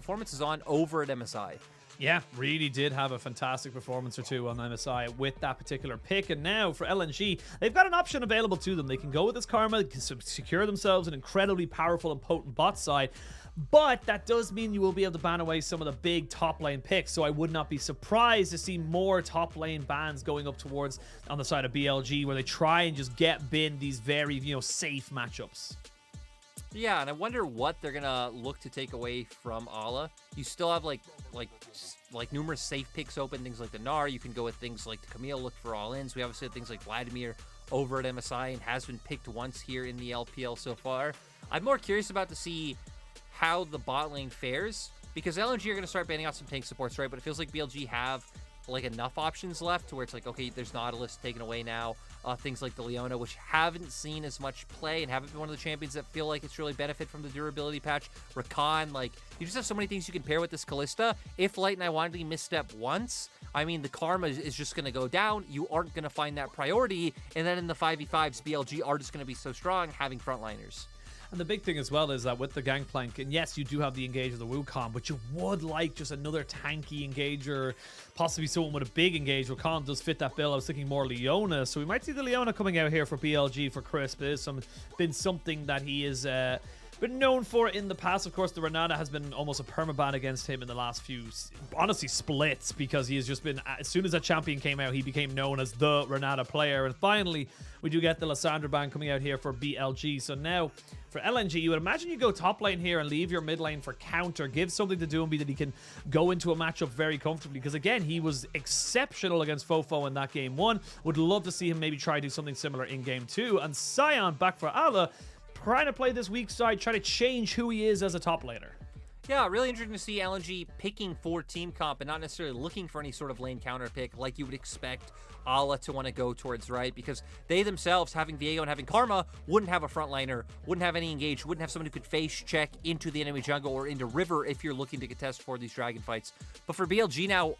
performances on over at MSI. Yeah, really did have a fantastic performance or two on MSI with that particular pick. And now for LNG, they've got an option available to them. They can go with this Karma, can secure themselves an incredibly powerful and potent bot side. But that does mean you will be able to ban away some of the big top lane picks. So I would not be surprised to see more top lane bans going up towards on the side of BLG, where they try and just get bin these very, safe matchups. Yeah, and I wonder what they're gonna look to take away from Ala. You still have like numerous safe picks open, things like the Gnar. You can go with things like the Camille, look for all-ins. We obviously have things like Vladimir over at MSI and has been picked once here in the LPL so far. I'm more curious about to see how the bot lane fares, because LNG are going to start banning out some tank supports, right? But it feels like BLG have like enough options left to where it's like, okay, there's Nautilus taken away now. Things like the Leona, which haven't seen as much play and haven't been one of the champions that feel like it's really benefit from the durability patch. Rakan, like, you just have so many things you can pair with this Kalista. If Light and Iwandi misstep once, I mean, the Karma is just going to go down. You aren't going to find that priority. And then in the 5v5s, BLG are just going to be so strong having frontliners. And the big thing as well is that with the Gangplank, and yes, you do have the engage of the Wukong, but you would like just another tanky engager, possibly someone with a big engage. Wukong does fit that bill. I was thinking more Leona, so we might see the Leona coming out here for BLG for Crisp. It has been something that he is been known for in the past. Of course, the Renata has been almost a permaban against him in the last few, honestly, splits, because he has just been, as soon as that champion came out, he became known as the Renata player. And finally, we do get the Lissandra ban coming out here for BLG. So now, for LNG, you would imagine you go top lane here and leave your mid lane for counter. Give something to Doinb that he can go into a matchup very comfortably, because again, he was exceptional against FoFo in that game 1. Would love to see him maybe try to do something similar in game 2. And Sion back for Ala, trying to play this weak side, try to change who he is as a top laner. Yeah, really interesting to see LNG picking for team comp and not necessarily looking for any sort of lane counter pick like you would expect Ala to want to go towards, right? Because they themselves, having Viego and having Karma, wouldn't have a frontliner, wouldn't have any engage, wouldn't have someone who could face check into the enemy jungle or into river if you're looking to contest for these dragon fights. But for BLG now,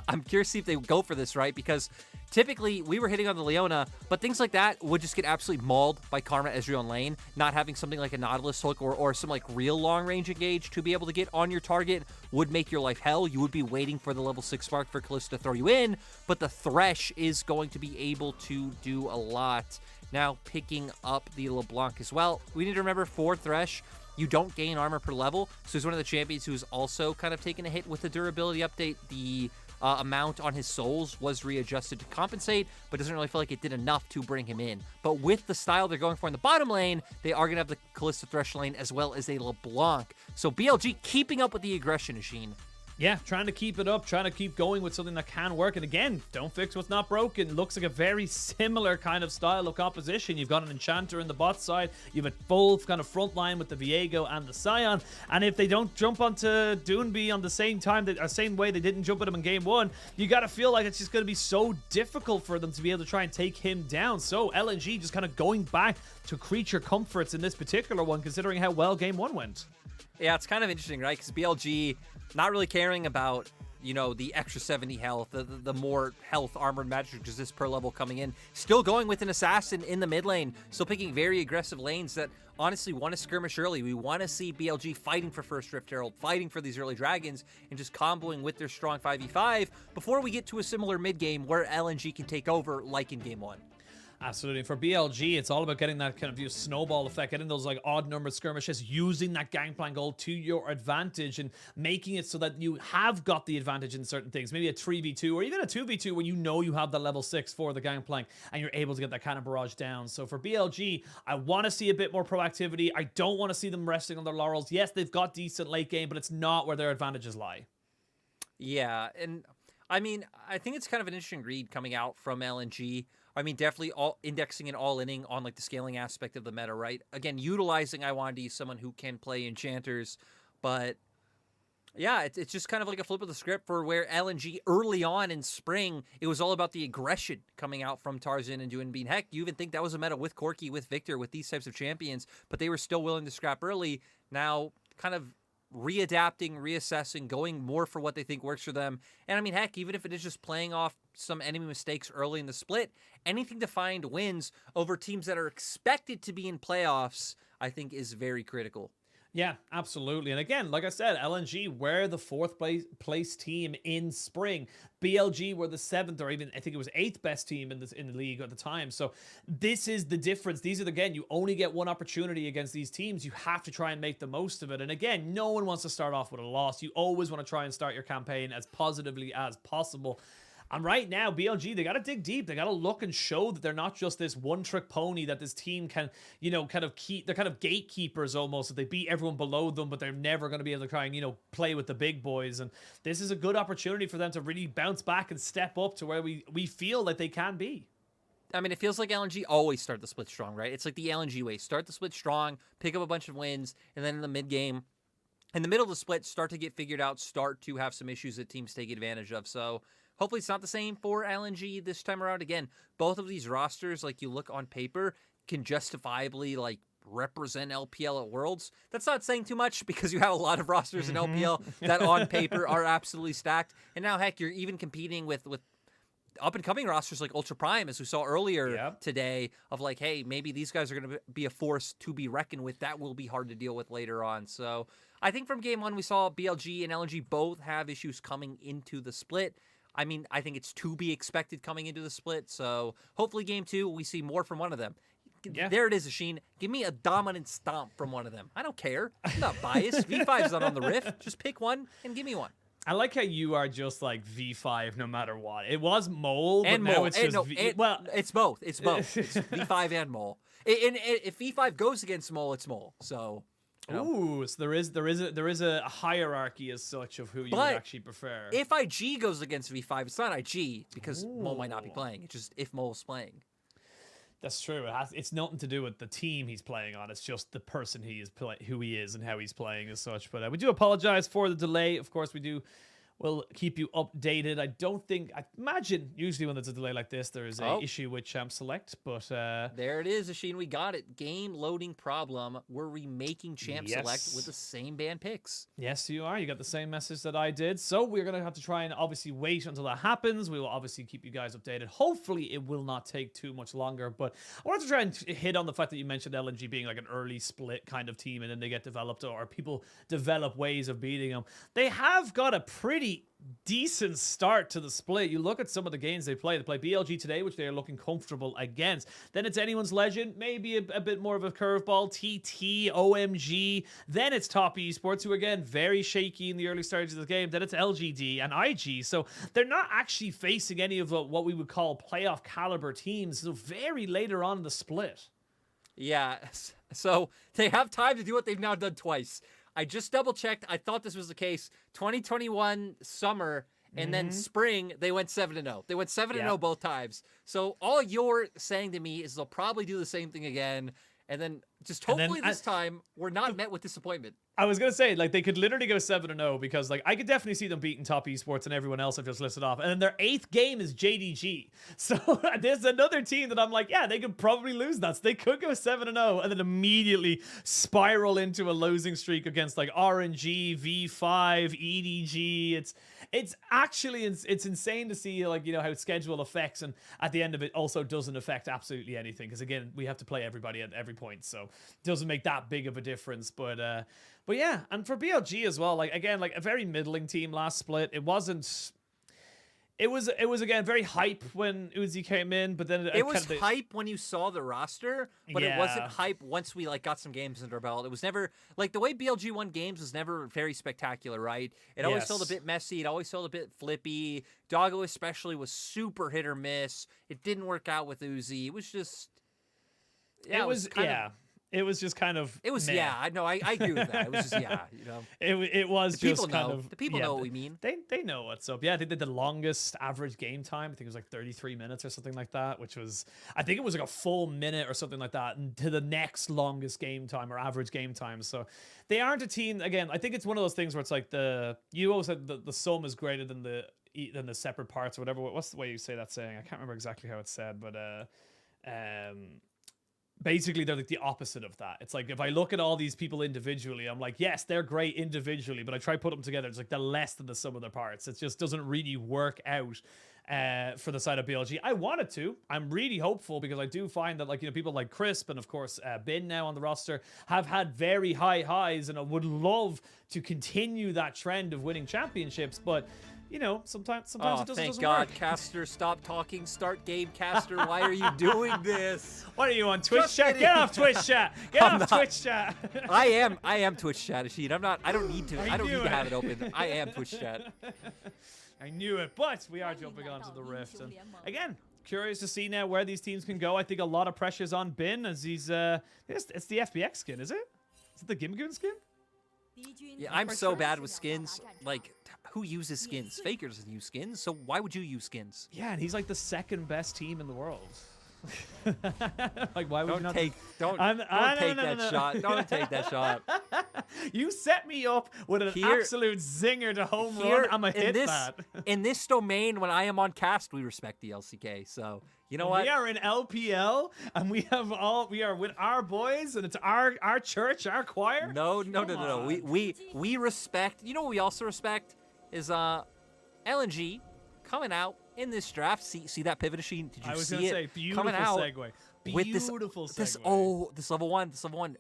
I'm curious to see if they go for this, right? Because typically we were hitting on the Leona, but things like that would just get absolutely mauled by Karma Ezreal in lane. Not having something like a Nautilus hook or some like real long range engage to be able to get on your target would make your life hell. You would be waiting for the level 6 spark for Kalista to throw you in, but the Thresh is going to be able to do a lot. Now picking up the LeBlanc as well. We need to remember for Thresh, you don't gain armor per level, so he's one of the champions who's also kind of taken a hit with the durability update. The amount on his souls was readjusted to compensate, but doesn't really feel like it did enough to bring him in. But with the style they're going for in the bottom lane, they are going to have the Kalista Thresh lane as well as a LeBlanc. So BLG keeping up with the aggression machine. Yeah, trying to keep it up, trying to keep going with something that can work. And again, don't fix what's not broken. Looks like a very similar kind of style of composition. You've got an Enchanter in the bot side. You have a full kind of front line with the Viego and the Sion. And if they don't jump onto Doinb on the same time, same way they didn't jump at him in game 1, you got to feel like it's just going to be so difficult for them to be able to try and take him down. So LNG just kind of going back to creature comforts in this particular one, considering how well game 1 went. Yeah, it's kind of interesting, right? Because BLG not really caring about, you know, the extra 70 health, the more health armored magic resist per level coming in. Still going with an assassin in the mid lane. Still picking very aggressive lanes that honestly want to skirmish early. We want to see BLG fighting for first Rift Herald, fighting for these early dragons, and just comboing with their strong 5v5 before we get to a similar mid game where LNG can take over like in game 1. Absolutely. For BLG, it's all about getting that kind of snowball effect, getting those like odd numbered skirmishes, using that Gangplank ult to your advantage and making it so that you have got the advantage in certain things. Maybe a 3v2 or even a 2v2 when you know you have the level 6 for the Gangplank and you're able to get that kind of barrage down. So for BLG, I want to see a bit more proactivity. I don't want to see them resting on their laurels. Yes, they've got decent late game, but it's not where their advantages lie. Yeah, and I mean, I think it's kind of an interesting read coming out from LNG. I mean, definitely all indexing and all-inning on like the scaling aspect of the meta, right? Again, utilizing Iwandi, someone who can play enchanters, but yeah, it's just kind of like a flip of the script for where LNG early on in spring, it was all about the aggression coming out from Tarzan and Doinb. Heck, you even think that was a meta with Corki, with Victor, with these types of champions, but they were still willing to scrap early. Now, kind of readapting, reassessing, going more for what they think works for them. And I mean, heck, even if it is just playing off some enemy mistakes early in the split, anything to find wins over teams that are expected to be in playoffs, I think is very critical. Yeah, absolutely. And again, like I said, LNG were the fourth place team in spring. BLG were the seventh, or even I think it was eighth best team in the league at the time. So this is the difference. These are again, you only get one opportunity against these teams. You have to try and make the most of it. And again, no one wants to start off with a loss. You always want to try and start your campaign as positively as possible. And right now, BLG, they got to dig deep. They got to look and show that they're not just this one-trick pony that this team can, you know, kind of keep. They're kind of gatekeepers almost. That they beat everyone below them, but they're never going to be able to try and, you know, play with the big boys. And this is a good opportunity for them to really bounce back and step up to where we feel like they can be. I mean, it feels like LNG always start the split strong, right? It's like the LNG way. Start the split strong, pick up a bunch of wins, and then in the mid-game, in the middle of the split, start to get figured out, start to have some issues that teams take advantage of. So hopefully it's not the same for LNG this time around. Again, both of these rosters, like you look on paper, can justifiably like represent LPL at Worlds. That's not saying too much because you have a lot of rosters in LPL that on paper are absolutely stacked. And now, heck, you're even competing with up-and-coming rosters like Ultra Prime, as we saw earlier today, of like, hey, maybe these guys are going to be a force to be reckoned with. That will be hard to deal with later on. So I think from game one, we saw BLG and LNG both have issues coming into the split. I mean, I think it's to be expected coming into the split. So hopefully game two, we see more from one of them. Yeah. There it is, Oisin. Give me a dominant stomp from one of them. I don't care. I'm not biased. V5's not on the Rift. Just pick one and give me one. I like how you are just like V5 no matter what. It was Mole, but and now Mole. it's just well, it's both. It's both. It's V5 and Mole. And if V5 goes against Mole, it's Mole. So you know. Ooh, so there is a hierarchy as such of who you would actually prefer. If IG goes against V5, it's not IG because Mole might not be playing. It's just if Mole's playing. That's true. It's nothing to do with the team he's playing on. It's just the person who he is and how he's playing as such. But we do apologize for the delay. Of course, we'll keep you updated. I imagine usually when there's a delay like this, there is a issue with Champ Select. But there it is, Oisin. We got it. Game loading problem. We're remaking Champ Select with the same band picks. Yes, you are. You got the same message that I did. So we're going to have to try and obviously wait until that happens. We will obviously keep you guys updated. Hopefully it will not take too much longer. But I wanted to try and hit on the fact that you mentioned LNG being like an early split kind of team and then they get developed or people develop ways of beating them. They have got a pretty decent start to the split. You look at some of the games they play. They play BLG today, which they are looking comfortable against. Then it's Anyone's Legend, maybe a bit more of a curveball. TT, OMG. Then it's Top Esports, who again, very shaky in the early stages of the game. Then it's LGD and IG. So they're not actually facing any of what we would call playoff caliber teams. So very later on in the split. Yeah, so they have time to do what they've now done twice. I just double-checked. I thought this was the case. 2021 summer and then spring, they went 7-0. They went 7-0 both times. So all you're saying to me is they'll probably do the same thing again. And then just hopefully this time we're not met with disappointment. I was going to say, like, they could literally go 7-0 because, like, I could definitely see them beating Top Esports and everyone else I've just listed off. And then their 8th game is JDG. So there's another team that I'm like, yeah, they could probably lose that. So they could go 7-0 and then immediately spiral into a losing streak against, like, RNG, V5, EDG. It's actually, it's insane to see, like, you know, how schedule affects. And at the end of it also doesn't affect absolutely anything. Because, again, we have to play everybody at every point. So it doesn't make that big of a difference. But yeah, and for BLG as well, like, again, like a very middling team last split. It was again very hype when Uzi came in, but then it was hype when you saw the roster, but it wasn't hype once we like got some games under our belt. It was never like the way BLG won games was never very spectacular, right? It always felt a bit messy. It always felt a bit flippy. Doggo especially was super hit or miss. It didn't work out with Uzi. It was just It was just kind of. It was meh. I know. I agree with that. It was just you know. It was the just kind of. The people know what we mean. They know what's up. Yeah, they did the longest average game time. I think it was like 33 minutes or something like that, which was, I think it was like a full minute or something like that, and to the next longest game time or average game time. So they aren't a team. Again, I think it's one of those things where it's like you always said the sum is greater than the separate parts or whatever. What's the way you say that saying? I can't remember exactly how it's said, but basically they're like the opposite of that. It's like if I look at all these people individually, I'm like, yes, they're great individually, but I try to put them together, it's like the less than the sum of their parts. It just doesn't really work out for the side of BLG. I wanted to. I'm really hopeful because I do find that, like, you know, people like Crisp and of course Bin now on the roster have had very high highs, and I would love to continue that trend of winning championships, but you know, sometimes it doesn't thank God, work. Caster, stop talking. Start game, Caster. Why are you doing this? What are you on Twitch chat? Get off Twitch chat. Get off Twitch chat. I am Twitch chat, Ashid. I don't need to have it open. I am Twitch chat. I knew it, but we are jumping onto the Rift. And again, curious to see now where these teams can go. I think a lot of pressure's on Bin as he's it's the FBX skin, is it? Is it the Gimgoon skin? Yeah, I'm so bad with skins. Like, who uses skins? Faker doesn't use skins, so why would you use skins? Yeah, and he's like the second best team in the world. Like, why would don't you not take that shot. Don't take that shot. You set me up with an absolute zinger to home run. I'm gonna hit that. In this domain, when I am on cast, we respect the LCK. So you know what? We are in LPL, and we are with our boys, and it's our church, our choir. No. We respect. You know what we also respect is LNG coming out in this draft. See that pivot machine? Did you see it? I was gonna say, beautiful coming out segue. Beautiful segue. This level one.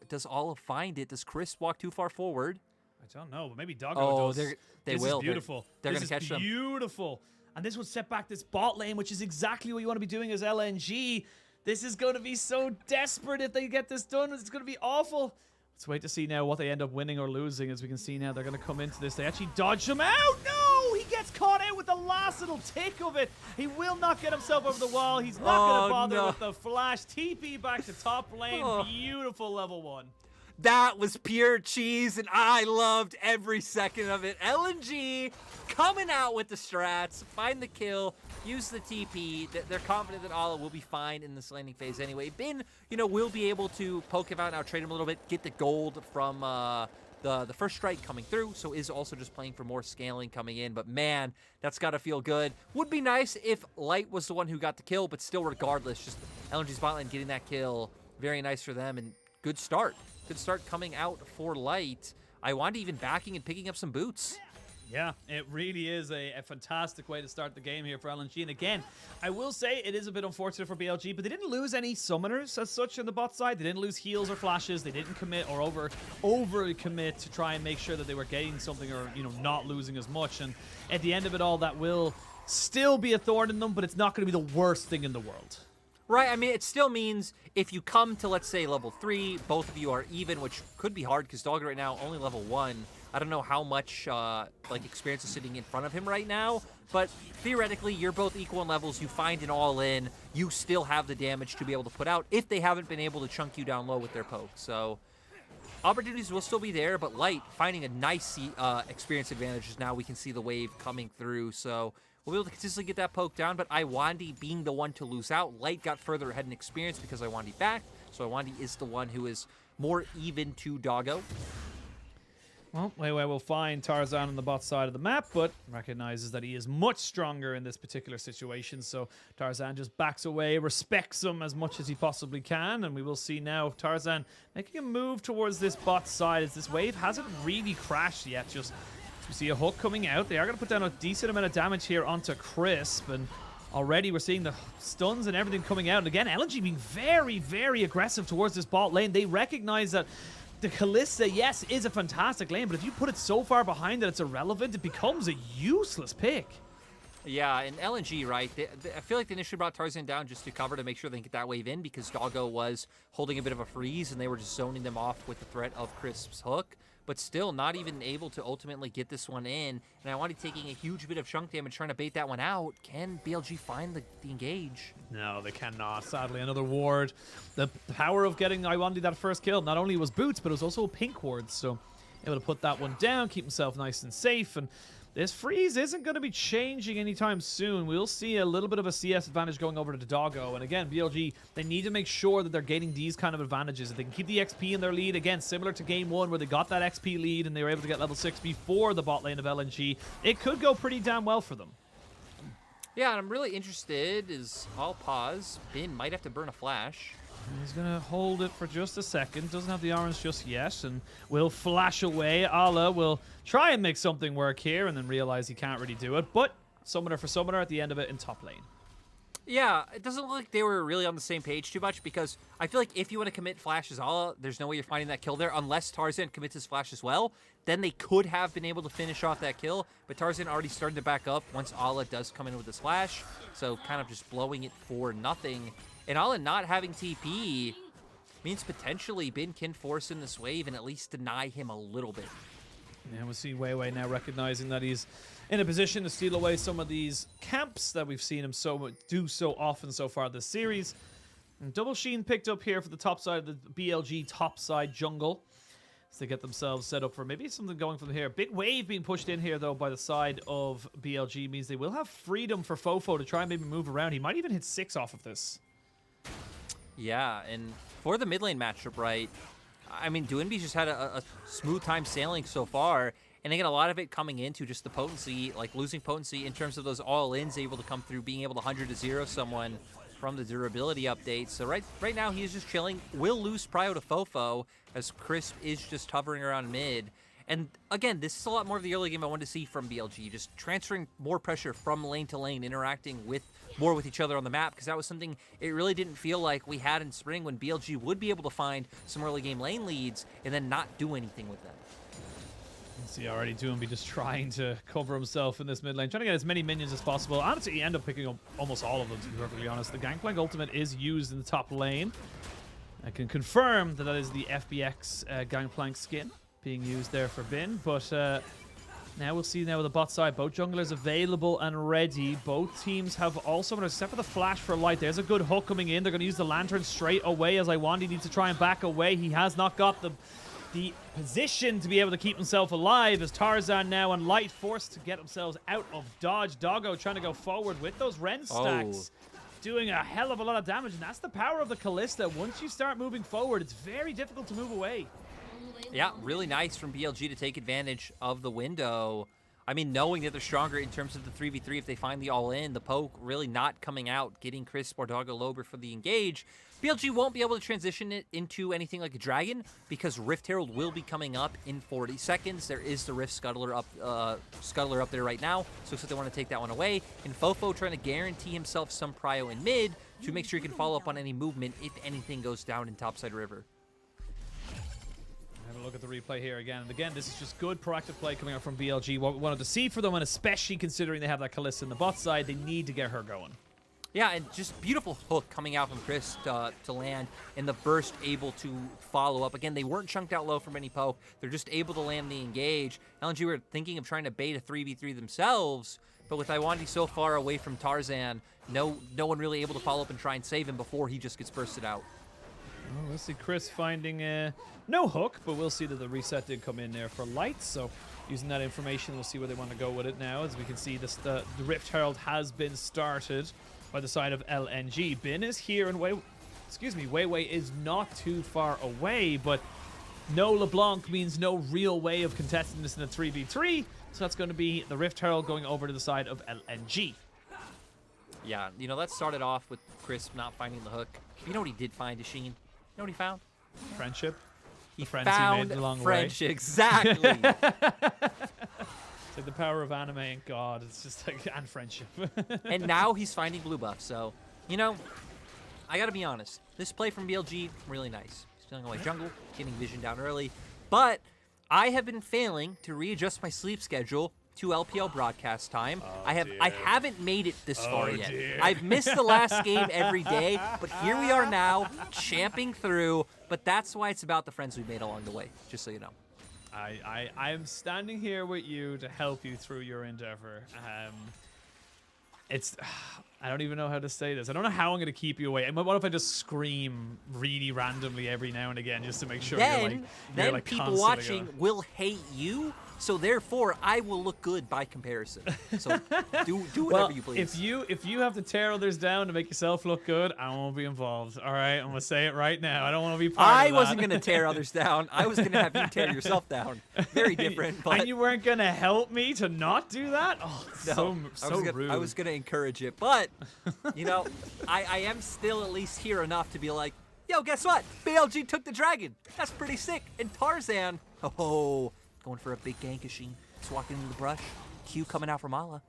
Does Olive find it? Does Chris walk too far forward? I don't know, but maybe Doggo does. They this will. Is beautiful. They're gonna catch them. Beautiful. And this would set back this bot lane, which is exactly what you want to be doing as LNG. This is going to be so desperate if they get this done. It's going to be awful. Let's wait to see now what they end up winning or losing. As we can see now, they're going to come into this. They actually dodge him out. No! He gets caught out with the last little tick of it. He will not get himself over the wall. He's not going to bother with the flash. TP back to top lane. Beautiful level 1. That was pure cheese, and I loved every second of it. LNG coming out with the strats, find the kill, use the TP. They're confident that Ala will be fine in this landing phase anyway. Bin, will be able to poke him out, now trade him a little bit, get the gold from the first strike coming through, so is also just playing for more scaling coming in. But man, that's got to feel good. Would be nice if Light was the one who got the kill, but still regardless, just LNG's bot lane getting that kill, very nice for them, and good start. Good start coming out for Light. I want even backing and picking up some boots. Yeah, it really is a fantastic way to start the game here for LNG. And again, I will say it is a bit unfortunate for BLG, but they didn't lose any summoners as such on the bot side. They didn't lose heals or flashes. They didn't commit or over commit to try and make sure that they were getting something or, not losing as much. And at the end of it all, that will still be a thorn in them, but it's not going to be the worst thing in the world. Right, I mean, it still means if you come to, let's say, level 3, both of you are even, which could be hard because Doggo right now only level 1. I don't know how much experience is sitting in front of him right now, but theoretically, you're both equal in levels. You find an all-in, you still have the damage to be able to put out if they haven't been able to chunk you down low with their poke. So opportunities will still be there, but Light finding a nice experience advantage is now we can see the wave coming through. So we'll be able to consistently get that poke down, but Iwandi being the one to lose out. Light got further ahead in experience because Iwandi backed, so Iwandi is the one who is more even to Doggo. Well, WeiWei will find Tarzan on the bot side of the map, but recognizes that he is much stronger in this particular situation, so Tarzan just backs away, respects him as much as he possibly can, and we will see now Tarzan making a move towards this bot side as this wave hasn't really crashed yet. Just we see a hook coming out. They are going to put down a decent amount of damage here onto Crisp, and already we're seeing the stuns and everything coming out. And again, LNG being very, very aggressive towards this bot lane. They recognize that the Kalista, yes, is a fantastic lane, but if you put it so far behind that it's irrelevant, it becomes a useless pick. Yeah, and LNG, right? I feel like they initially brought Tarzan down just to cover to make sure they can get that wave in because Doggo was holding a bit of a freeze and they were just zoning them off with the threat of Crisp's hook. But still not even able to ultimately get this one in. And I wanted taking a huge bit of chunk damage trying to bait that one out. Can BLG find the engage? No, they cannot. Sadly, another ward. The power of getting Iwandi that first kill not only was boots, but it was also a pink ward. So able to put that one down, keep himself nice and safe. And this freeze isn't going to be changing anytime soon. We'll see a little bit of a CS advantage going over to Doggo. And again, BLG, they need to make sure that they're gaining these kind of advantages. If they can keep the XP in their lead, again, similar to Game 1 where they got that XP lead and they were able to get level 6 before the bot lane of LNG, it could go pretty damn well for them. Yeah, and I'm really interested I'll pause. Bin might have to burn a flash. He's going to hold it for just a second. Doesn't have the orange just yet, and will flash away. Ala will try and make something work here, and then realize he can't really do it. But summoner for summoner at the end of it in top lane. Yeah, it doesn't look like they were really on the same page too much, because I feel like if you want to commit Flash as Ala, there's no way you're finding that kill there unless Tarzan commits his Flash as well. Then they could have been able to finish off that kill, but Tarzan already started to back up once Ala does come in with his Flash, so kind of just blowing it for nothing. And Ala not having TP means potentially Bin can force in this wave and at least deny him a little bit. Yeah, we'll see WeiWei now recognizing that he's in a position to steal away some of these camps that we've seen him do so often so far this series. And Double Sheen picked up here for the top side of the BLG top side jungle as they get themselves set up for maybe something going from here. Big wave being pushed in here, though, by the side of BLG means they will have freedom for FoFo to try and maybe move around. He might even hit 6 off of this. Yeah, and for the mid lane matchup, right, I mean, Doinb's just had a smooth time sailing so far, and again, a lot of it coming into just the potency, like losing potency in terms of those all-ins able to come through, being able to 100-0 someone from the durability update. So right now, he's just chilling. Will lose prio to FoFo, as Crisp is just hovering around mid. And again, this is a lot more of the early game I wanted to see from BLG, just transferring more pressure from lane to lane, interacting more with each other on the map, because that was something it really didn't feel like we had in spring, when BLG would be able to find some early game lane leads and then not do anything with them. See already Doinb just trying to cover himself in this mid lane, trying to get as many minions as possible. Honestly, he ended up picking up almost all of them, to be perfectly honest. The Gangplank ultimate is used in the top lane. I can confirm that is the FBX Gangplank skin being used there for Bin, but now we'll see now with the bot side, both junglers available and ready. Both teams have all summoners, except for the flash for light. There's a good hook coming in. They're going to use the lantern straight away, as Iwandi needs to try and back away. He has not got the position to be able to keep himself alive, as Tarzan now and Light forced to get themselves out of dodge. Doggo trying to go forward with those Ren stacks. Doing a hell of a lot of damage, and that's the power of the Kalista. Once you start moving forward, it's very difficult to move away. Yeah, really nice from BLG to take advantage of the window. I mean, knowing that they're stronger in terms of the 3v3 if they find the all-in, the poke really not coming out, getting Crisp or Doggo Lober for the engage. BLG won't be able to transition it into anything like a dragon, because Rift Herald will be coming up in 40 seconds. There is the Rift Scuttler up there right now, so looks like they want to take that one away. And FoFo trying to guarantee himself some prio in mid to make sure he can follow up on any movement if anything goes down in topside river. Have a look at the replay here again. And again, this is just good proactive play coming out from BLG. What we wanted to see for them, and especially considering they have that Kalista in the bot side, they need to get her going. Yeah, and just beautiful hook coming out from Chris to land, and the burst able to follow up. Again, they weren't chunked out low from any poke. They're just able to land the engage. LNG were thinking of trying to bait a 3v3 themselves, but with Iwandi so far away from Tarzan, no one really able to follow up and try and save him before he just gets bursted out. Oh, we'll see Chris finding no hook, but we'll see that the reset did come in there for Light. So using that information, we'll see where they want to go with it now. As we can see, the Rift Herald has been started by the side of LNG. Bin is here, and WeiWei is not too far away, but no LeBlanc means no real way of contesting this in a 3v3. So that's going to be the Rift Herald going over to the side of LNG. Yeah, you know, that started off with Chris not finding the hook. You know what he did find, Sheen? You know what he found? Friendship. He found he made along friendship, exactly. It's like the power of anime and God. It's just like, and friendship. And now he's finding blue buff. So, you know, I got to be honest. This play from BLG, really nice. Stealing away jungle, getting vision down early. But I have been failing to readjust my sleep schedule to LPL broadcast time. I haven't made it this far yet. Dear. I've missed the last game every day, but here we are now, champing through. But that's why it's about the friends we made along the way, just so you know. I'm standing here with you to help you through your endeavor. I don't even know how to say this. I don't know how I'm going to keep you away. What if I just scream really randomly every now and again just to make sure then you're like people watching will hate you. So therefore, I will look good by comparison. So do whatever you please. If you have to tear others down to make yourself look good, I won't be involved. All right, I'm gonna say it right now. I don't want to be part of that. I wasn't gonna tear others down. I was gonna have you tear yourself down. Very different. But and you weren't gonna help me to not do that. Oh, no, so rude. I was gonna encourage it, but you know, I am still at least here enough to be like, Yo, guess what? BLG took the dragon. That's pretty sick. And Tarzan, oh, going for a big gank machine. Just walking into the brush. Q coming out from Ala.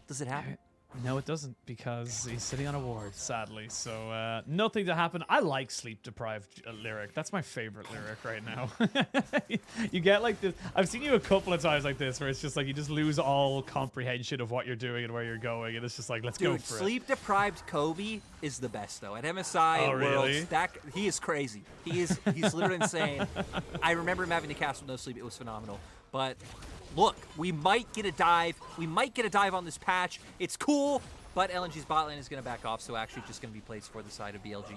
Does it happen? No, it doesn't, because he's sitting on a ward, sadly. So nothing to happen. I like Sleep Deprived lyric. That's my favorite lyric right now. You get like this. I've seen you a couple of times like this, where it's just like you just lose all comprehension of what you're doing and where you're going, and it's just like, let's go for it. Sleep Deprived Kobe is the best though. At MSI really? Worlds, he is crazy. He's literally insane. I remember him having to cast with no sleep. It was phenomenal. But look, we might get a dive. We might get a dive on this patch. It's cool, but LNG's bot lane is going to back off, so actually just going to be placed for the side of BLG.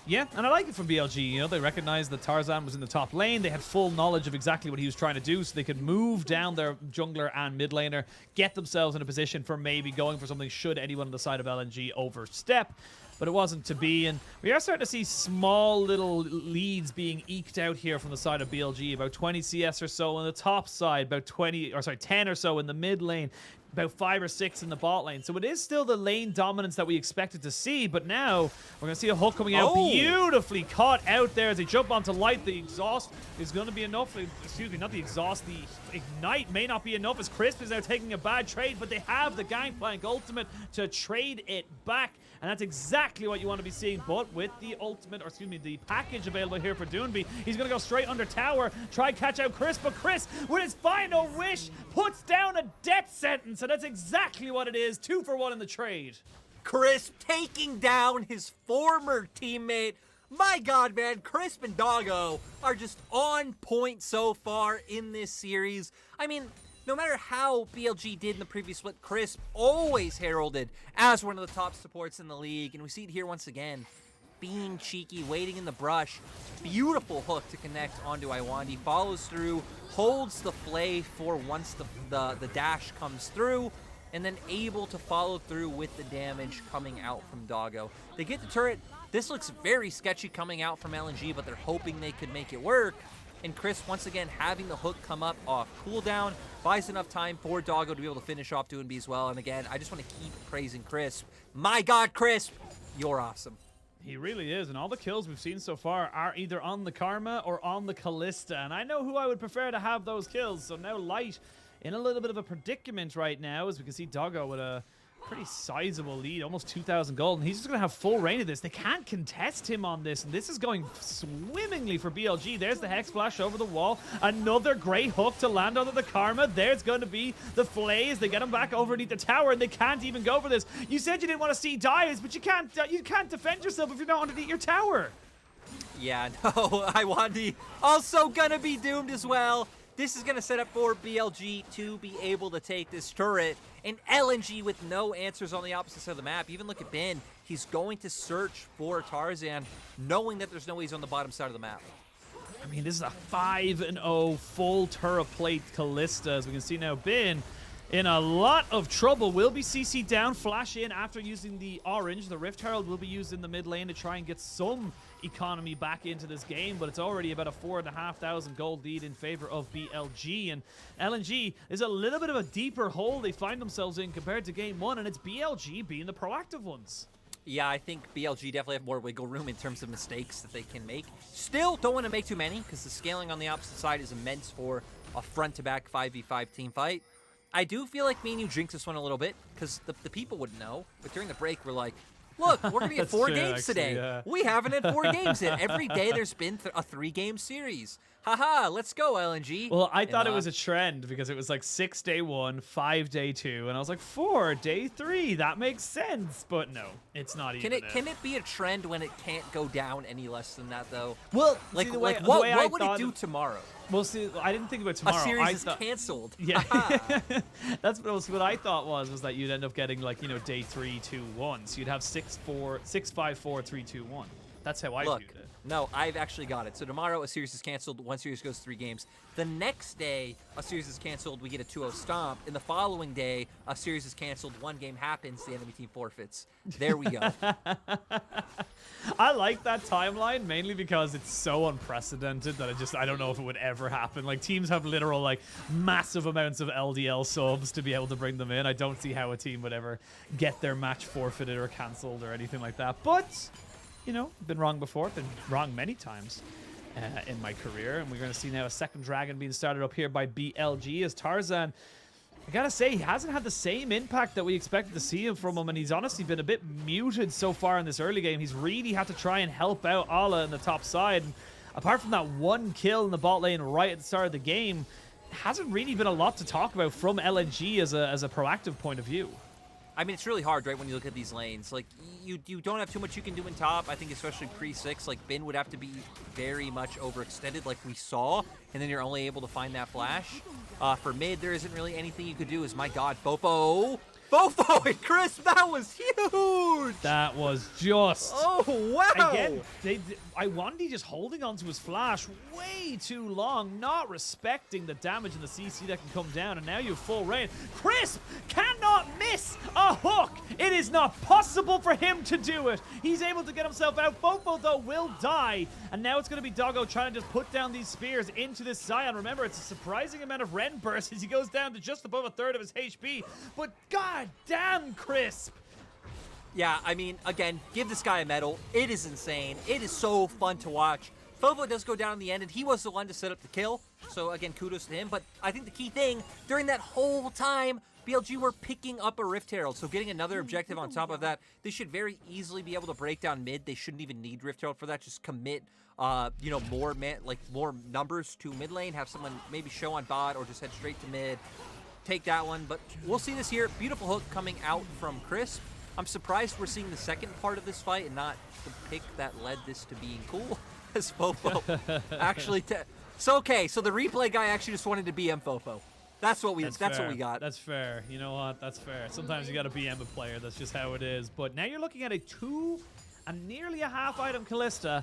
Yeah, and I like it from BLG. You know, they recognized that Tarzan was in the top lane. They had full knowledge of exactly what he was trying to do, so they could move down their jungler and mid laner, get themselves in a position for maybe going for something should anyone on the side of LNG overstep. But it wasn't to be, and we are starting to see small little leads being eked out here from the side of BLG. About 20 CS or so on the top side, about 10 or so in the mid lane, about 5 or 6 in the bot lane. So it is still the lane dominance that we expected to see, but now we're going to see a hook coming out, beautifully caught out there as they jump onto light. The exhaust is going to be enough. Excuse me, not the exhaust, the ignite may not be enough as Crisp is now taking a bad trade, but they have the Gangplank ultimate to trade it back. And that's exactly what you want to be seeing, but with the ultimate, or excuse me, the package available here for Doinb, he's going to go straight under tower, try catch out Chris, but Chris, with his final wish, puts down a death sentence, and that's exactly what it is. 2 for 1 in the trade. Crisp taking down his former teammate. My God, man, Crisp and Doggo are just on point so far in this series. I mean, no matter how BLG did in the previous split, Crisp always heralded as one of the top supports in the league. And we see it here once again. Being cheeky, waiting in the brush. Beautiful hook to connect onto Iwandi. Follows through, holds the play for once the dash comes through, and then able to follow through with the damage coming out from Doggo. They get the turret. This looks very sketchy coming out from LNG, but they're hoping they could make it work. And Chris, once again, having the hook come up off cooldown, buys enough time for Doggo to be able to finish off Doinb as well. And again, I just want to keep praising Crisp. My God, Crisp, you're awesome. He really is, and all the kills we've seen so far are either on the Karma or on the Kalista. And I know who I would prefer to have those kills, so now Light in a little bit of a predicament right now, as we can see Doggo with a pretty sizable lead, almost 2,000 gold, and he's just going to have full reign of this. They can't contest him on this, and this is going swimmingly for BLG. There's the Hex Flash over the wall. Another great hook to land onto the Karma. There's going to be the Flays. They get him back overneath the tower, and they can't even go for this. You said you didn't want to see dives, but you can't defend yourself if you're not underneath your tower. Yeah, no, Iwandi also going to be doomed as well. This is going to set up for BLG to be able to take this turret. And LNG with no answers on the opposite side of the map. Even look at Ben. He's going to search for Tarzan, knowing that there's no ways on the bottom side of the map. I mean, this is a 5-0 full turret plate Kalista. As we can see now, Ben in a lot of trouble. Will be CC'd down, flash in after using the orange. The Rift Herald will be used in the mid lane to try and get some economy back into this game, but it's already about a 4,500 gold lead in favor of BLG, and LNG is a little bit of a deeper hole they find themselves in compared to game 1, and it's BLG being the proactive ones. Yeah, I think BLG definitely have more wiggle room in terms of mistakes that they can make. Still don't want to make too many, because the scaling on the opposite side is immense for a front-to-back 5v5 team fight. I do feel like me and you jinxed this one a little bit, because the people wouldn't know, but during the break we're like, look, we're going to get 4 games today. Yeah. We haven't had 4 games yet. Every day there's been a 3-game series. Haha, let's go, LNG. Well, I thought it was a trend because it was like 6 day 1, 5 day 2, and I was like 4 day 3. That makes sense, but no, it's not even. Can it be a trend when it can't go down any less than that though? Well, like see, what would it do tomorrow? Well, see, I didn't think about tomorrow. A series is canceled. Yeah, that's what I thought was that you'd end up getting like day 3, 2, 1. So you'd have 6, 5, 4, 3, 2, 1. That's how I viewed it. No, I've actually got it. So tomorrow a series is canceled. 1 series goes 3 games. The next day a series is canceled. We get a 2-0 stomp. And the following day a series is canceled. 1 game happens. The enemy team forfeits. There we go. I like that timeline mainly because it's so unprecedented that I don't know if it would ever happen. Like teams have literal like massive amounts of LDL subs to be able to bring them in. I don't see how a team would ever get their match forfeited or canceled or anything like that. But you know, been wrong before, been wrong many times in my career. And we're going to see now a second dragon being started up here by BLG as Tarzan. I gotta say, he hasn't had the same impact that we expected to see from him, and he's honestly been a bit muted so far in this early game. He's really had to try and help out Ala in the top side. And apart from that one kill in the bot lane right at the start of the game, hasn't really been a lot to talk about from LNG as a proactive point of view. I mean, it's really hard, right, when you look at these lanes. Like, you don't have too much you can do in top. I think especially pre-6, like, Bin would have to be very much overextended like we saw, and then you're only able to find that flash. For mid, there isn't really anything you could do. My God, FoFo and Crisp, that was huge! That was just... Oh, wow! Again, Iwandi just holding onto his flash way too long, not respecting the damage and the CC that can come down, and now you have full rain. Crisp cannot miss a hook! It is not possible for him to do it! He's able to get himself out. FoFo, though, will die, and now it's going to be Doggo trying to just put down these spears into this Sion. Remember, it's a surprising amount of Ren burst as he goes down to just above a third of his HP, but God damn, Crisp! Yeah, I mean, again, give this guy a medal. It is insane. It is so fun to watch. FoFo does go down in the end, and he was the one to set up the kill. So, again, kudos to him. But I think the key thing, during that whole time, BLG were picking up a Rift Herald. So getting another objective on top of that, they should very easily be able to break down mid. They shouldn't even need Rift Herald for that. Just commit, you know, more numbers to mid lane. Have someone maybe show on bot or just head straight to mid. Take that one. But we'll see this here. Beautiful hook coming out from Crisp. I'm surprised we're seeing the second part of this fight and not the pick that led this to being cool, as FoFo actually... So, okay, so the replay guy actually just wanted to BM FoFo. That's what we got. That's fair. You know what? That's fair. Sometimes you got to BM a player. That's just how it is. But now you're looking at nearly a half item Kalista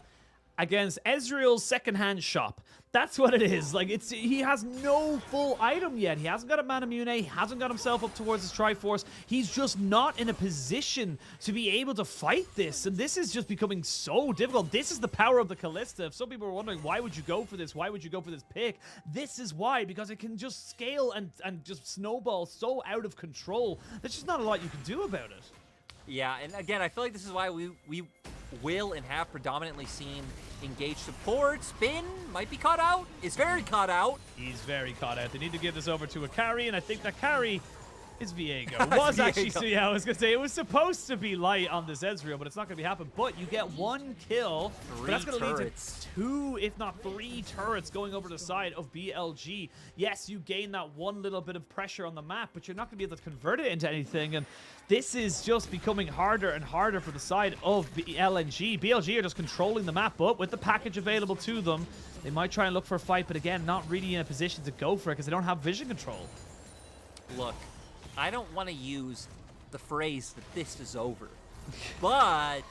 against Ezreal's secondhand shop. That's what it is. Like, he has no full item yet. He hasn't got a Mana Mune. He hasn't got himself up towards his Triforce. He's just not in a position to be able to fight this. And this is just becoming so difficult. This is the power of the Kalista. If some people are wondering, why would you go for this? Why would you go for this pick? This is why, because it can just scale and just snowball so out of control. There's just not a lot you can do about it. Yeah, and again, I feel like this is why we will and have predominantly seen engaged support. Spin might be caught out. Is very caught out. He's very caught out. They need to give this over to a carry, and I think that carry is Viego. It was actually, so yeah, I was going to say, it was supposed to be light on this Ezreal, but it's not going to be happening. But you get one kill, but that's going to lead to 2, if not 3 turrets going over the side of BLG. Yes, you gain that one little bit of pressure on the map, but you're not going to be able to convert it into anything. And this is just becoming harder and harder for the side of LNG. BLG are just controlling the map, but with the package available to them, they might try and look for a fight, but again, not really in a position to go for it because they don't have vision control. Look, I don't want to use the phrase that this is over, but...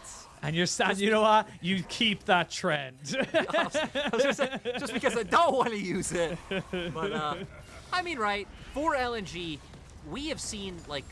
And you're sad, you know what? You keep that trend. just because I don't want to use it. But, I mean, right, for LNG, we have seen, like,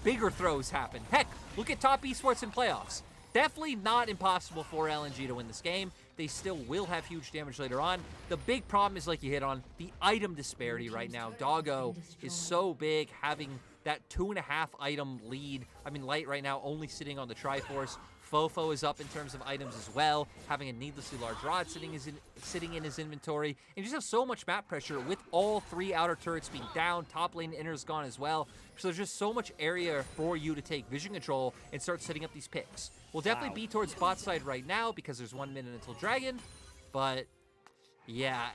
bigger throws happen. Heck, look at top esports in playoffs. Definitely not impossible for LNG to win this game. They still will have huge damage later on. The big problem is, like you hit on, the item disparity right now. Doggo is so big, having that 2.5 item lead. I mean, Light right now only sitting on the Triforce. FoFo is up in terms of items as well, having a needlessly large rod sitting in his inventory. And you just have so much map pressure with all 3 outer turrets being down. Top lane inner's gone as well. So there's just so much area for you to take vision control and start setting up these picks. We'll definitely be towards bot side right now because there's 1 minute until Dragon. But yeah,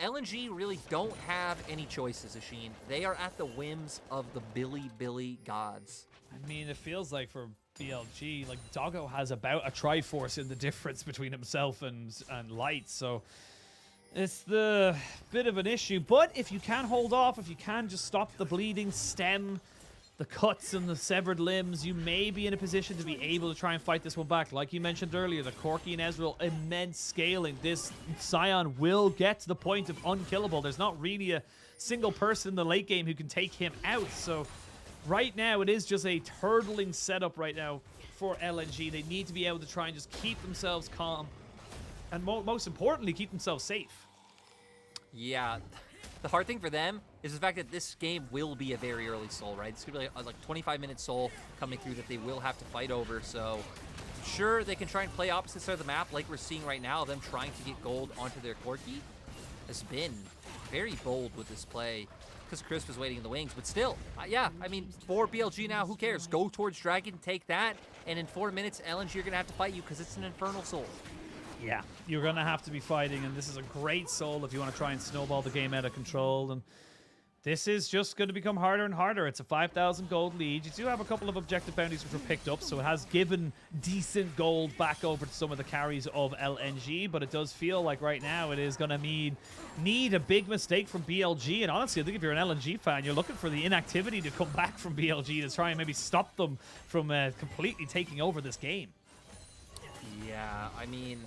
LNG really don't have any choices, Ashin. They are at the whims of the Bilibili gods. I mean, it feels like for BLG, like Doggo has about a Triforce in the difference between himself and Light, so it's the bit of an issue. But if you can hold off, if you can just stop the bleeding, stem the cuts and the severed limbs, you may be in a position to be able to try and fight this one back. Like you mentioned earlier, the Corki and Ezreal, immense scaling. This Sion will get to the point of unkillable. There's not really a single person in the late game who can take him out, so right now, it is just a turtling setup right now for LNG. They need to be able to try and just keep themselves calm and most importantly, keep themselves safe. Yeah, the hard thing for them is the fact that this game will be a very early soul, right? It's going to be like 25-minute soul coming through that they will have to fight over, so Sure, they can try and play opposite side of the map like we're seeing right now, them trying to get gold onto their Corki. Has been very bold with this play because Crisp is waiting in the wings, but still, yeah, I mean, for BLG now, who cares? Go towards Dragon, take that, and in 4 minutes, LNG are going to have to fight you because it's an Infernal Soul. Yeah, you're going to have to be fighting, and this is a great soul if you want to try and snowball the game out of control. And this is just going to become harder and harder. It's a 5,000 gold lead. You do have a couple of objective bounties which were picked up, so it has given decent gold back over to some of the carries of LNG, but it does feel like right now it is going to need a big mistake from BLG. And honestly, I think if you're an LNG fan, you're looking for the inactivity to come back from BLG to try and maybe stop them from completely taking over this game. Yeah, I mean,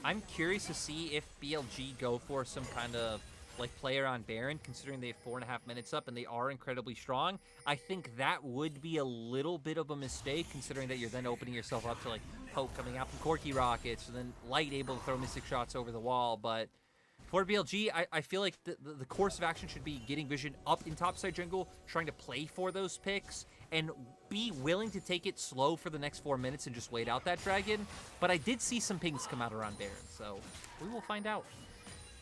I'm curious to see if BLG go for some kind of like player on Baron, considering they have 4.5 minutes up and they are incredibly strong. I think that would be a little bit of a mistake, considering that you're then opening yourself up to like Poke coming out from Corki rockets, and then Light able to throw Mystic shots over the wall. But for BLG, I feel like the course of action should be getting vision up in topside jungle, trying to play for those picks, and be willing to take it slow for the next 4 minutes and just wait out that dragon. But I did see some pings come out around Baron, so we will find out.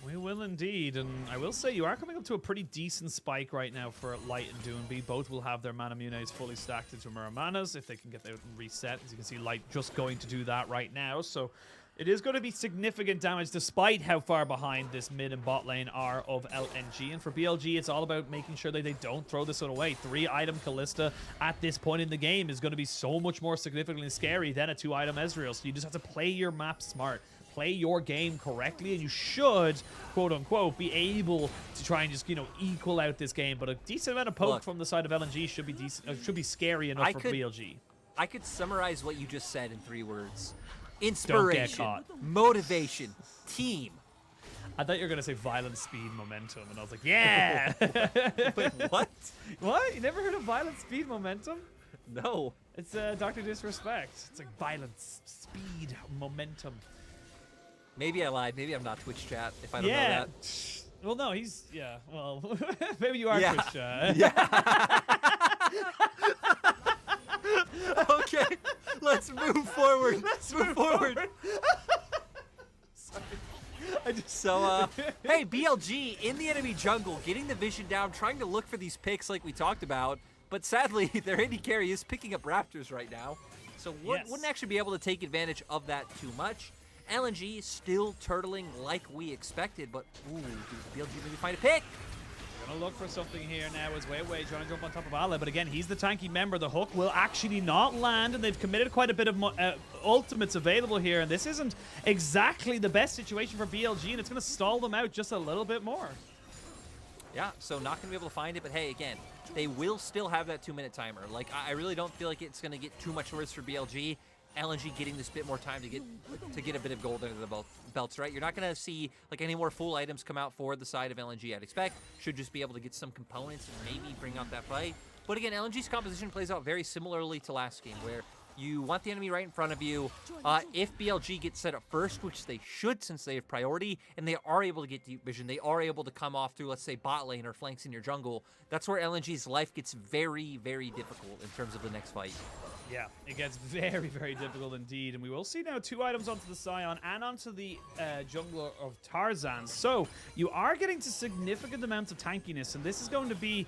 We will indeed, and I will say you are coming up to a pretty decent spike right now for Light and Doinb. Both will have their Mana Munes fully stacked into Mirror Manas if they can get them reset. As you can see, Light just going to do that right now, so it is going to be significant damage despite how far behind this mid and bot lane are of LNG. And for BLG, it's all about making sure that they don't throw this one away. 3-item Kalista at this point in the game is going to be so much more significantly scary than a 2-item Ezreal, so you just have to play your map smart. Play your game correctly, and you should, quote unquote, be able to try and just, you know, equal out this game. But a decent amount of poke from the side of LNG should be decent, should be scary enough for BLG. I could summarize what you just said in 3 words: inspiration, don't get caught, motivation, team. I thought you were gonna say violence, speed, momentum, and I was like, yeah. Wait, what? What? You never heard of violence, speed, momentum? No. It's Dr. Disrespect. It's like violence, speed, momentum. Maybe I lied. Maybe I'm not Twitch chat if I don't know that. Well, no, he's, yeah. Well, maybe you are Twitch chat. Yeah. Okay, let's move forward. Let's move forward. So, hey, BLG in the enemy jungle, getting the vision down, trying to look for these picks like we talked about. But sadly, their AD carry is picking up Raptors right now. So wouldn't actually be able to take advantage of that too much. LNG still turtling like we expected, but ooh, dude, BLG maybe find a pick. Gonna look for something here now as WeiWei trying to jump on top of Ale, but again, he's the tanky member. The hook will actually not land, and they've committed quite a bit of ultimates available here, and this isn't exactly the best situation for BLG, and it's gonna stall them out just a little bit more. Yeah, so not gonna be able to find it, but hey, again, they will still have that 2-minute timer. Like, I really don't feel like it's gonna get too much worse for BLG. LNG getting this bit more time to get a bit of gold under the belts, right? You're not going to see like any more full items come out for the side of LNG. I'd expect should just be able to get some components and maybe bring out that fight. But again, LNG's composition plays out very similarly to last game, where you want the enemy right in front of you. If BLG gets set up first, which they should since they have priority, and they are able to get deep vision, they are able to come off through, let's say, bot lane or flanks in your jungle. That's where LNG's life gets very, very difficult in terms of the next fight. Yeah, it gets very, very difficult indeed. And we will see now 2 items onto the Sion and onto the jungler of Tarzan. So you are getting to significant amounts of tankiness, and this is going to be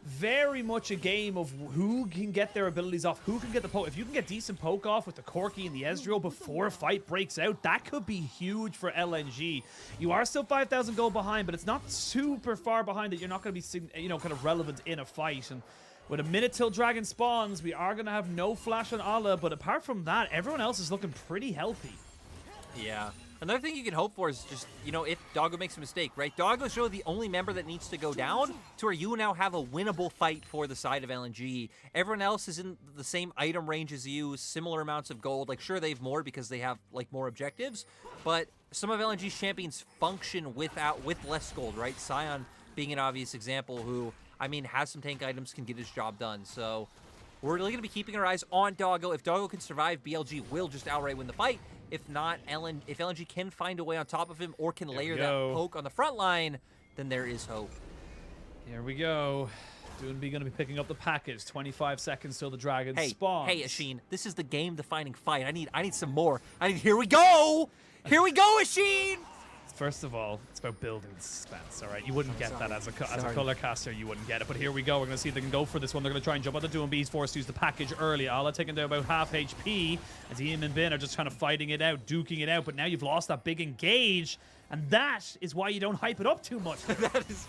very much a game of who can get their abilities off, who can get the poke. If you can get decent poke off with the Corki and the Ezreal before a fight breaks out, that could be huge for LNG. You are still 5,000 gold behind, but it's not super far behind that you're not going to be, you know, kind of relevant in a fight. And with a minute till Dragon spawns, we are going to have no flash on Allah, but apart from that, everyone else is looking pretty healthy. Yeah. Another thing you can hope for is just, you know, if Doggo makes a mistake, right? Doggo's really the only member that needs to go down to where you now have a winnable fight for the side of LNG. Everyone else is in the same item range as you, similar amounts of gold. Like, sure, they have more because they have, like, more objectives, but some of LNG's champions function with less gold, right? Sion being an obvious example who, I mean, has some tank items, can get his job done. So we're really going to be keeping our eyes on Doggo. If Doggo can survive, BLG will just outright win the fight. If not, if LNG can find a way on top of him or can layer that poke on the front line, then there is hope. Here we go. Doinb going to be picking up the package. 25 seconds till the dragon spawns. Hey, Oisin, this is the game-defining fight. I need some more. Here we go! Here we go, Oisin! First of all, it's about building suspense, all right? You wouldn't get that as a color caster. You wouldn't get it. But here we go. We're going to see if they can go for this one. They're going to try and jump on the Doinb. He's forced to use the package early. Ala taking down about half HP as Ian and Bin are just kind of fighting it out, duking it out. But now you've lost that big engage. And that is why you don't hype it up too much. That is...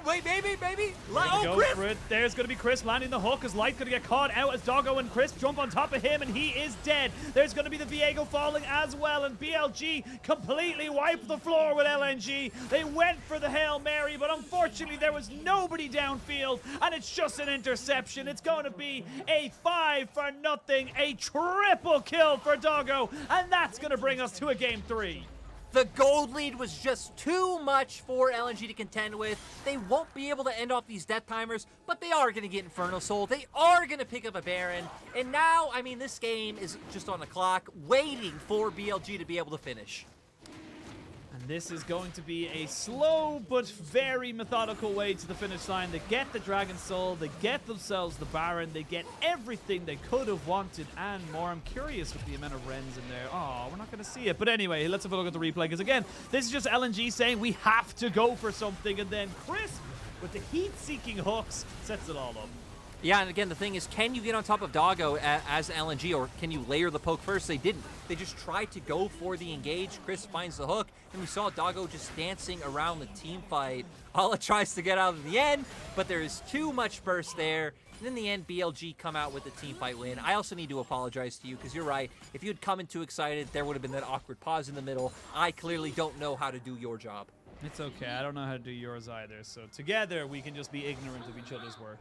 wait, baby. Go for it. There's going to be Crisp landing the hook as Light's going to get caught out as Doggo and Crisp jump on top of him, and he is dead. There's going to be the Viego falling as well, and BLG completely wiped the floor with LNG. They went for the Hail Mary, but unfortunately there was nobody downfield, and it's just an interception. It's going to be a 5-0, a triple kill for Doggo, and that's going to bring us to a game 3. The gold lead was just too much for LNG to contend with. They won't be able to end off these death timers, but they are going to get Infernal Soul. They are going to pick up a Baron. And now, I mean, this game is just on the clock, waiting for BLG to be able to finish. And this is going to be a slow but very methodical way to the finish line. They get the Dragon Soul, they get themselves the Baron, they get everything they could have wanted and more. I'm curious with the amount of Rens in there. Oh, we're not going to see it. But anyway, let's have a look at the replay, because again, this is just LNG saying we have to go for something, and then Crisp with the heat-seeking hooks sets it all up. Yeah, and again, the thing is, can you get on top of Doggo as LNG, or can you layer the poke first? They didn't. They just tried to go for the engage. Chris finds the hook, and we saw Doggo just dancing around the team fight. Ala tries to get out in the end, but there is too much burst there. And in the end, BLG come out with the team fight win. I also need to apologize to you, because you're right. If you had come in too excited, there would have been that awkward pause in the middle. I clearly don't know how to do your job. It's okay. I don't know how to do yours either. So together, we can just be ignorant of each other's work.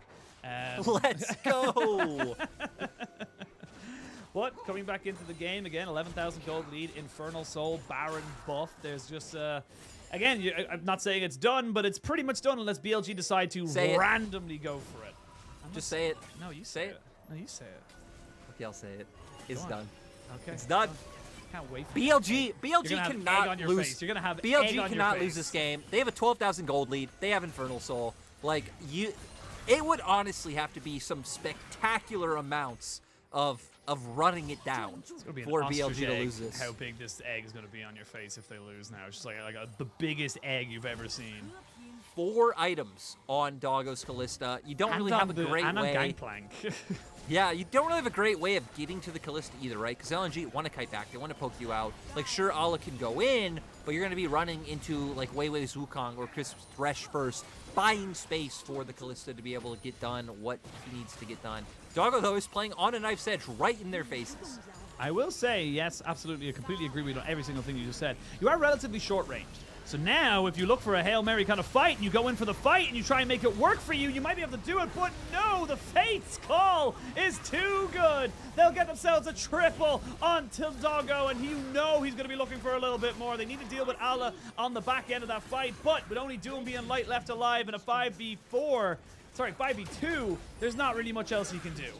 Let's go! What? Coming back into the game again, 11,000 gold lead, Infernal Soul, Baron buff. There's just, again, I'm not saying it's done, but it's pretty much done unless BLG decide to randomly go for it. Just say it. No, you say it. No, you say it. Okay, I'll say it. It's done. Okay. It's done. Can't wait for BLG cannot lose. You're gonna have BLG cannot lose this game. They have a 12,000 gold lead. They have Infernal Soul. Like, it would honestly have to be some spectacular amounts of running it down for BLG to lose this. How big this egg is going to be on your face if they lose now. It's just like the biggest egg you've ever seen. 4 items on Doggo's Kalista. You don't really have a great way. And on Gangplank. Yeah, you don't really have a great way of getting to the Kalista either, right? Because LNG want to kite back. They want to poke you out. Like, sure, Ala can go in, but you're going to be running into, like, WeiWei's Wukong or Crisp's Thresh first, buying space for the Kalista to be able to get done what he needs to get done. Doggo, though, is playing on a knife's edge right in their faces. I will say, yes, absolutely. I completely agree with every single thing you just said. You are relatively short-ranged. So now, if you look for a Hail Mary kind of fight, and you go in for the fight, and you try and make it work for you, you might be able to do it, but no, the Fate's call is too good. They'll get themselves a triple onto Doggo, and you know he's going to be looking for a little bit more. They need to deal with Ala on the back end of that fight, but with only Doinb and Light left alive in a 5v2, there's not really much else he can do.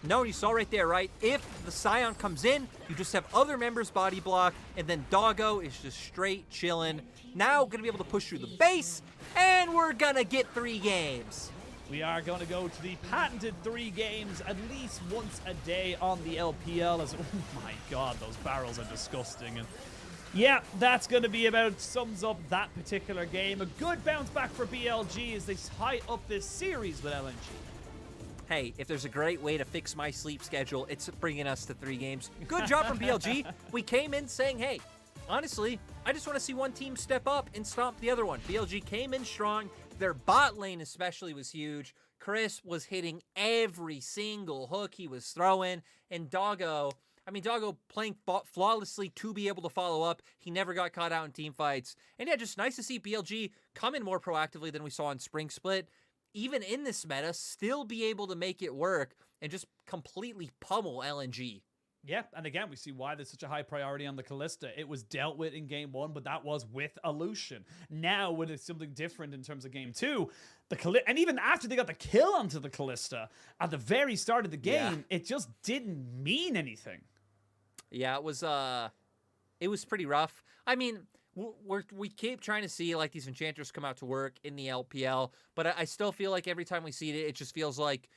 No, you saw right there, right? If the Sion comes in, you just have other members body block, and then Doggo is just straight chilling. Now going to be able to push through the base, and we're going to get 3 games. We are going to go to the patented 3 games at least once a day on the LPL. As, oh my god, those barrels are disgusting. And yeah, that's going to be about sums up that particular game. A good bounce back for BLG as they tie up this series with LNG. Hey, if there's a great way to fix my sleep schedule, it's bringing us to 3 games. Good job from BLG. We came in saying, hey, honestly, I just want to see one team step up and stomp the other one. BLG came in strong. Their bot lane especially was huge. Chris was hitting every single hook he was throwing. And Doggo playing flawlessly to be able to follow up. He never got caught out in team fights. And yeah, just nice to see BLG come in more proactively than we saw in Spring Split. Even in this meta, still be able to make it work and just completely pummel LNG. Yeah, and again, we see why there's such a high priority on the Kalista. It was dealt with in Game 1, but that was with Illusion. Now, when it's something different in terms of Game 2, and even after they got the kill onto the Kalista, at the very start of the game, it just didn't mean anything. Yeah, it was pretty rough. I mean, we keep trying to see like these enchanters come out to work in the LPL, but I still feel like every time we see it, it just feels like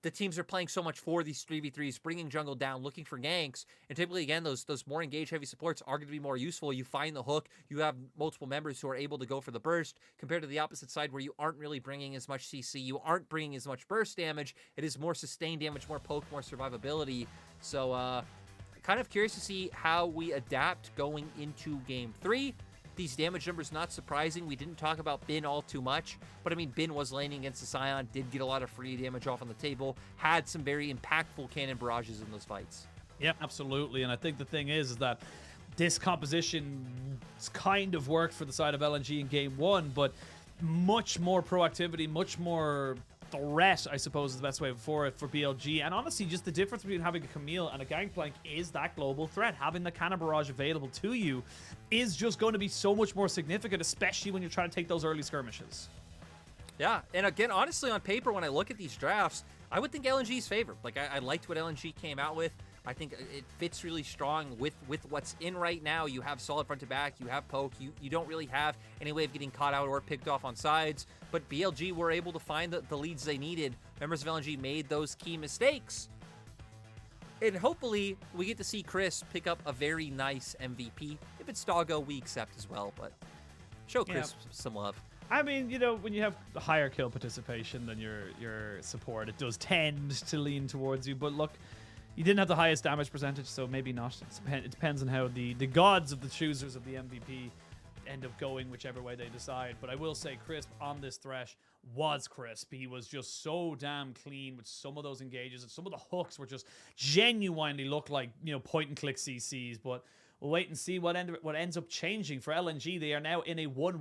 the teams are playing so much for these 3v3s, bringing jungle down, looking for ganks, and typically, again, those more engaged heavy supports are going to be more useful. You find the hook, you have multiple members who are able to go for the burst, compared to the opposite side where you aren't really bringing as much CC, you aren't bringing as much burst damage. It is more sustained damage, more poke, more survivability. So, kind of curious to see how we adapt going into Game 3. These damage numbers not surprising. We didn't talk about Bin all too much, but I mean, Bin was laning against the Sion, did get a lot of free damage off on the table, had some very impactful cannon barrages in those fights. Yeah, absolutely. And I think the thing is that this composition kind of worked for the side of LNG in Game 1, but much more proactivity, much more threat, I suppose is the best way for it for BLG. And honestly, just the difference between having a Camille and a Gangplank is that global threat. Having the cannon barrage available to you is just going to be so much more significant, especially when you're trying to take those early skirmishes. Yeah, and again, honestly, on paper, when I look at these drafts, I would think LNG's favored. Like, I liked what LNG came out with. I think it fits really strong with what's in right now. You have solid front to back, you have poke, you don't really have any way of getting caught out or picked off on sides, but BLG were able to find the leads they needed. Members of LNG made those key mistakes, and hopefully we get to see Chris pick up a very nice MVP. If it's Doggo, we accept as well, but show Chris some love. I mean, you know, when you have higher kill participation than your support, it does tend to lean towards you, but look, you didn't have the highest damage percentage, so maybe not. It depends on how the gods of the choosers of the MVP end up going, whichever way they decide. But I will say Crisp on this Thresh was crisp. He was just so damn clean with some of those engages, and some of the hooks were just genuinely look like, you know, point and click CCs. But we'll wait and see what ends up changing for LNG. They are now in a 1